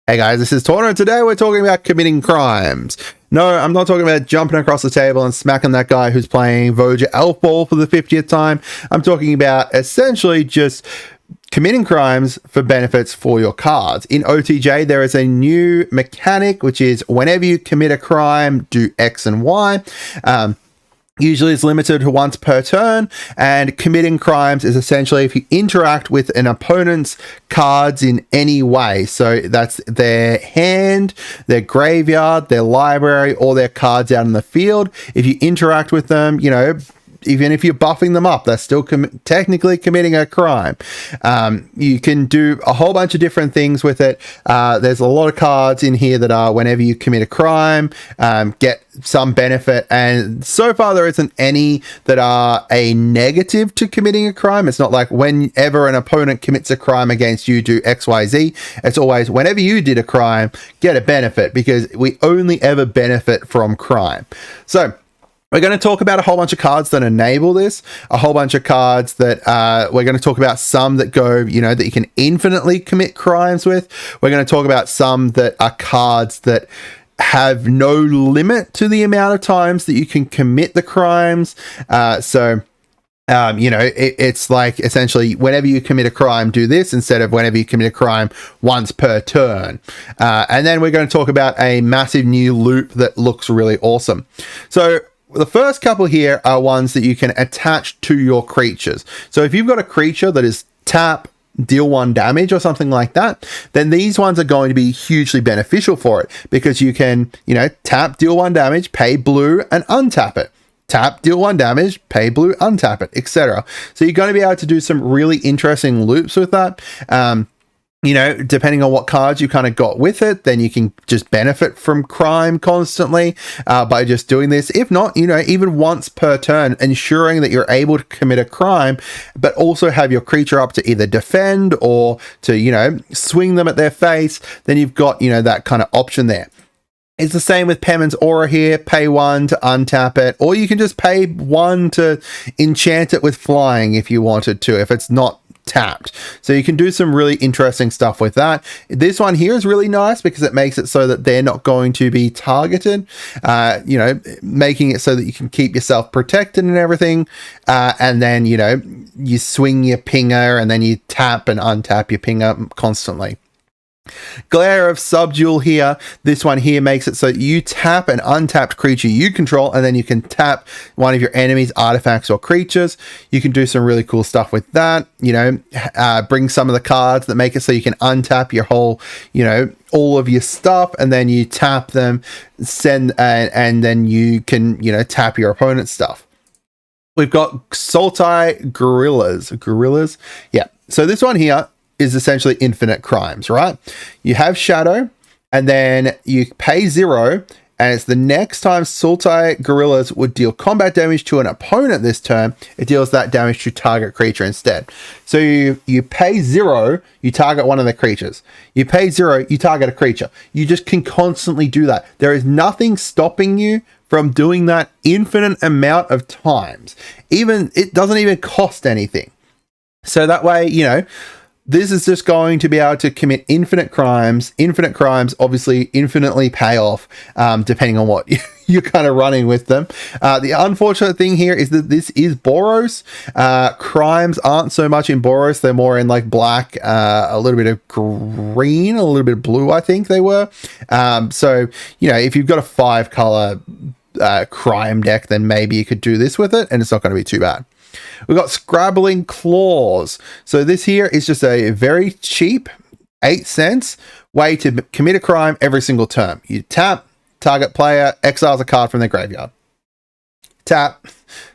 Hey guys, this is Tauna, and today we're talking about committing crimes. No, I'm not talking about jumping across the table and smacking that guy who's playing Voyager Elf Ball for the 50th time. I'm talking about essentially just committing crimes for benefits for your cards. In OTJ, there is a new mechanic, which is whenever you commit a crime, do X and Y. Usually it's limited to once per turn, and committing crimes is essentially if you interact with an opponent's cards in any way. So that's their hand, their graveyard, their library, or their cards out in the field. If you interact with them, you know, even if you're buffing them up, that's still technically committing a crime. You can do a whole bunch of different things with it. There's a lot of cards in here that are whenever you commit a crime, get some benefit. And so far, there isn't any that are a negative to committing a crime. It's not like whenever an opponent commits a crime against you, do X, Y, Z. It's always whenever you did a crime, get a benefit, because we only ever benefit from crime. So we're going to talk about a whole bunch of cards that enable this, a whole bunch of cards that we're going to talk about some that go, you know, that you can infinitely commit crimes with. We're going to talk about some that are cards that have no limit to the amount of times that you can commit the crimes. You know, it's like essentially whenever you commit a crime, do this instead of whenever you commit a crime once per turn. And then we're going to talk about a massive new loop that looks really awesome. So the first couple here are ones that you can attach to your creatures. So if you've got a creature that is tap, deal 1 damage or something like that, then these ones are going to be hugely beneficial for it, because you can, you know, tap, deal 1 damage, pay blue and untap it. Tap, deal 1 damage, pay blue, untap it, etc. So you're going to be able to do some really interesting loops with that. You know, depending on what cards you kind of got with it, then you can just benefit from crime constantly by just doing this. If not, you know, even once per turn, ensuring that you're able to commit a crime, but also have your creature up to either defend or to, you know, swing them at their face, then you've got, you know, that kind of option there. It's the same with Penman's Aura here. Pay 1 to untap it, or you can just pay 1 to enchant it with flying if you wanted to, if it's not tapped. So you can do some really interesting stuff with that. This one here is really nice because it makes it so that they're not going to be targeted, you know, making it so that you can keep yourself protected and everything. And then, you know, you swing your pinger and then you tap and untap your pinger constantly. Glare of Subdual here. This one here makes it so you tap an untapped creature you control, and then you can tap one of your enemy's artifacts or creatures. You can do some really cool stuff with that. You know, bring some of the cards that make it so you can untap your whole, you know, all of your stuff, and then you tap them, and then you can, you know, tap your opponent's stuff. We've got Sultai Gorillas. Yeah. So this one here is essentially infinite crimes, right? You have Shadow, and then you pay 0, and it's the next time Sultai Gorillas would deal combat damage to an opponent this turn, it deals that damage to target creature instead. So you pay 0, you target one of the creatures. You pay 0, you target a creature. You just can constantly do that. There is nothing stopping you from doing that infinite amount of times. It doesn't even cost anything. So that way, you know, this is just going to be able to commit infinite crimes. Infinite crimes obviously infinitely pay off, depending on what you're kind of running with them. The unfortunate thing here is that this is Boros. Crimes aren't so much in Boros. They're more in like black, a little bit of green, a little bit of blue, I think they were. So, you know, if you've got a 5-color crime deck, then maybe you could do this with it, and it's not going to be too bad. We've got Scrabbling Claws. So this here is just a very cheap 8 cents way to commit a crime every single turn. You tap, target player exiles a card from their graveyard. Tap,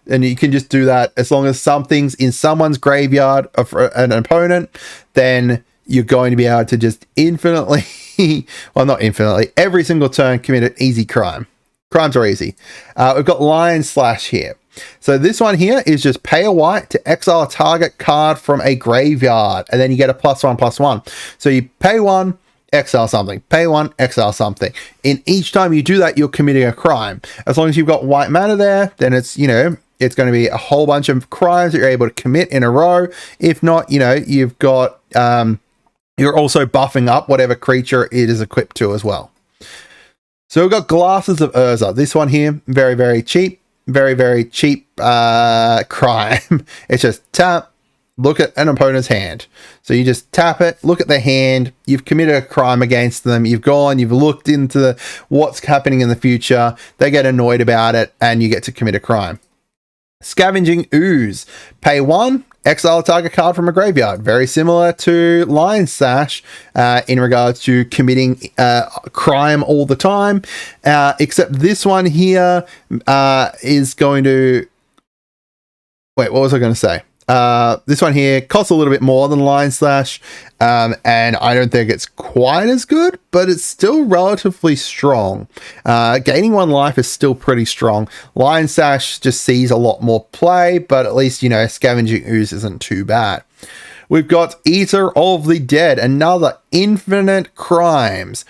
and you can just do that as long as something's in someone's graveyard of an opponent, then you're going to be able to just infinitely, well, not infinitely, every single turn commit an easy crime. Crimes are easy. We've got Lion Slash here. So this one here is just pay a white to exile a target card from a graveyard, and then you get a +1/+1. So you pay 1, exile something, pay 1, exile something. In each time you do that, you're committing a crime. As long as you've got white mana there, then it's, you know, it's going to be a whole bunch of crimes that you're able to commit in a row. If not, you know, you've got you're also buffing up whatever creature it is equipped to as well. So we've got Glasses of Urza. This one here, very, very cheap. Very, very cheap crime. It's just tap, look at an opponent's hand. So you just tap it, look at the hand, you've committed a crime against them, you've gone, you've looked into what's happening in the future, they get annoyed about it, and you get to commit a crime. Scavenging Ooze. Pay 1, exile a target card from a graveyard. Very similar to Lion Sash in regards to committing crime all the time. Except this one here is going to... Wait, what was I going to say? This one here costs a little bit more than Lion Slash, and I don't think it's quite as good, but it's still relatively strong. Gaining 1 life is still pretty strong. Lion Slash just sees a lot more play, but at least, you know, Scavenging Ooze isn't too bad. We've got Eater of the Dead, another infinite crimes.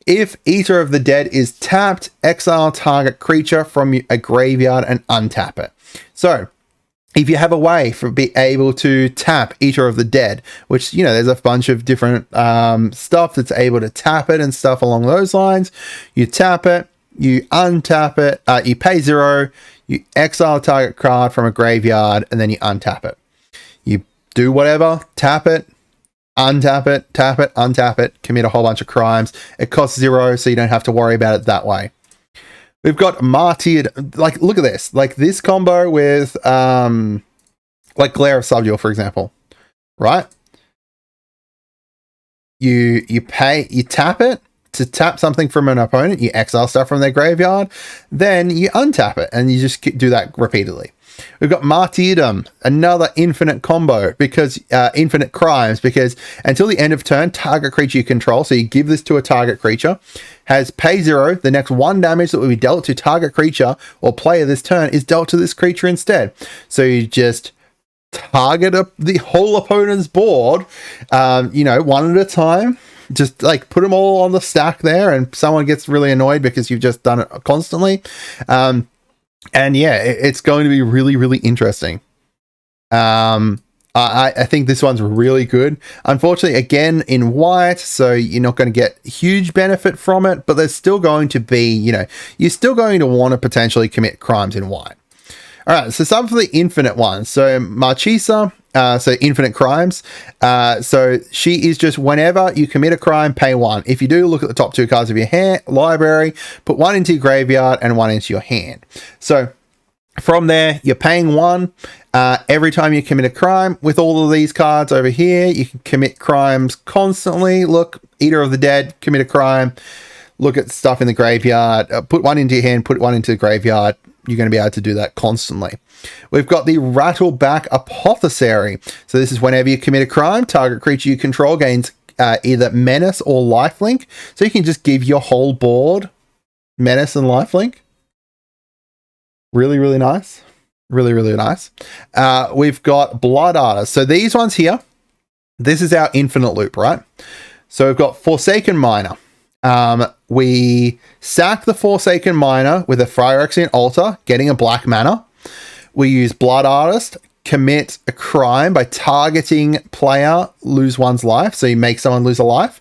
If Eater of the Dead is tapped, exile target creature from a graveyard and untap it. So, if you have a way for be able to tap Eater of the Dead, which, you know, there's a bunch of different stuff that's able to tap it and stuff along those lines. You tap it, you untap it, you pay 0, you exile a target card from a graveyard, and then you untap it. You do whatever, tap it, untap it, tap it, untap it, commit a whole bunch of crimes. It costs 0, so you don't have to worry about it that way. We've got Martyred, like, look at this. Like, this combo with, like, Glare of Subdual, for example, right? You tap it to tap something from an opponent, you exile stuff from their graveyard, then you untap it, and you just do that repeatedly. We've got Martyrdom, another infinite combo, because infinite crimes, because until the end of turn, target creature you control, so you give this to a target creature, has pay 0, the next 1 damage that will be dealt to target creature or player this turn is dealt to this creature instead. So you just target the whole opponent's board, you know, one at a time. Just like put them all on the stack there, and someone gets really annoyed because you've just done it constantly. And yeah, it's going to be really, really interesting. I think this one's really good. Unfortunately, again, in white, so you're not going to get huge benefit from it, but there's still going to be, you know, you're still going to want to potentially commit crimes in white. All right, so some for the infinite ones. So Marchesa, so infinite crimes. So she is just whenever you commit a crime, pay 1. If you do, look at the top 2 cards of your hand library, put 1 into your graveyard and 1 into your hand. So from there, you're paying 1 every time you commit a crime. With all of these cards over here, you can commit crimes constantly. Look, Eater of the Dead, commit a crime. Look at stuff in the graveyard. Put 1 into your hand, put 1 into the graveyard. You're going to be able to do that constantly. We've got the Rattleback Apothecary. So this is whenever you commit a crime, target creature you control gains either Menace or Lifelink. So you can just give your whole board Menace and Lifelink. Really, really nice. Really, really nice. We've got Blood Artist. So these ones here, this is our infinite loop, right? So we've got Forsaken Miner. We sack the Forsaken Miner with a Phyrexian Altar, getting a black mana. We use Blood Artist, commit a crime by targeting player, lose 1's life. So you make someone lose a life.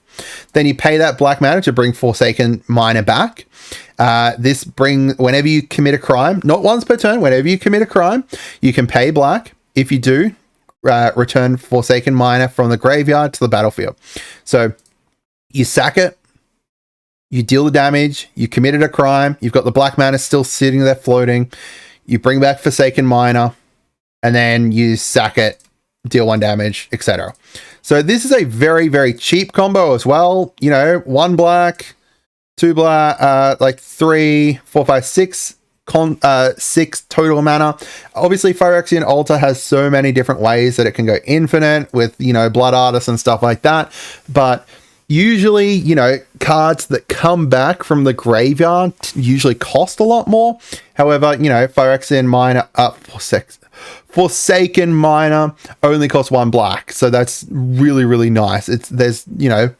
Then you pay that black mana to bring Forsaken Miner back. Whenever you commit a crime, not once per turn, whenever you commit a crime, you can pay black. If you do, return Forsaken Miner from the graveyard to the battlefield. So you sack it. You deal the damage, you committed a crime, you've got the black mana still sitting there floating, you bring back Forsaken Miner, and then you sack it, deal 1 damage, etc. So this is a very, very cheap combo as well. You know, 1 black, 2 black, like 3, 4, 5, 6, 6 total mana. Obviously, Phyrexian Altar has so many different ways that it can go infinite with, you know, Blood Artist and stuff like that, but usually, you know, cards that come back from the graveyard usually cost a lot more. However, you know, Phyrexian Miner, Forsaken Miner only costs 1 black. So that's really, really nice. There's, you know,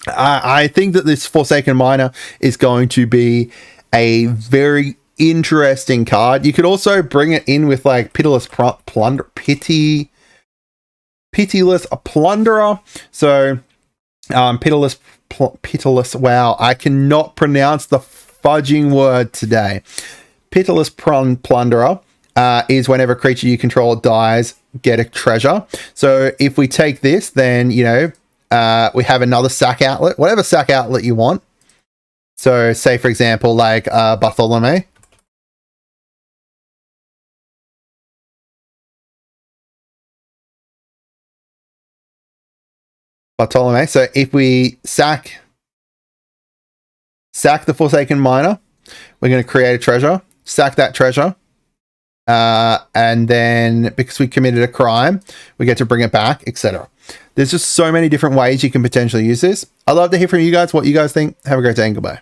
I think that this Forsaken Miner is going to be a very interesting card. You could also bring it in with like Pitiless Plunderer. So Pitiless. Wow, I cannot pronounce the fudging word today. Pitiless Plunderer is whenever a creature you control dies, get a treasure. So if we take this, then, you know, we have another sack outlet, whatever sack outlet you want. So say, for example, like Bartholomew. So if we sack the Forsaken Miner, we're going to create a treasure, sack that treasure, and then because we committed a crime, we get to bring it back, etc. There's just so many different ways you can potentially use this. I'd love to hear from you guys what you guys think. Have a great day and goodbye.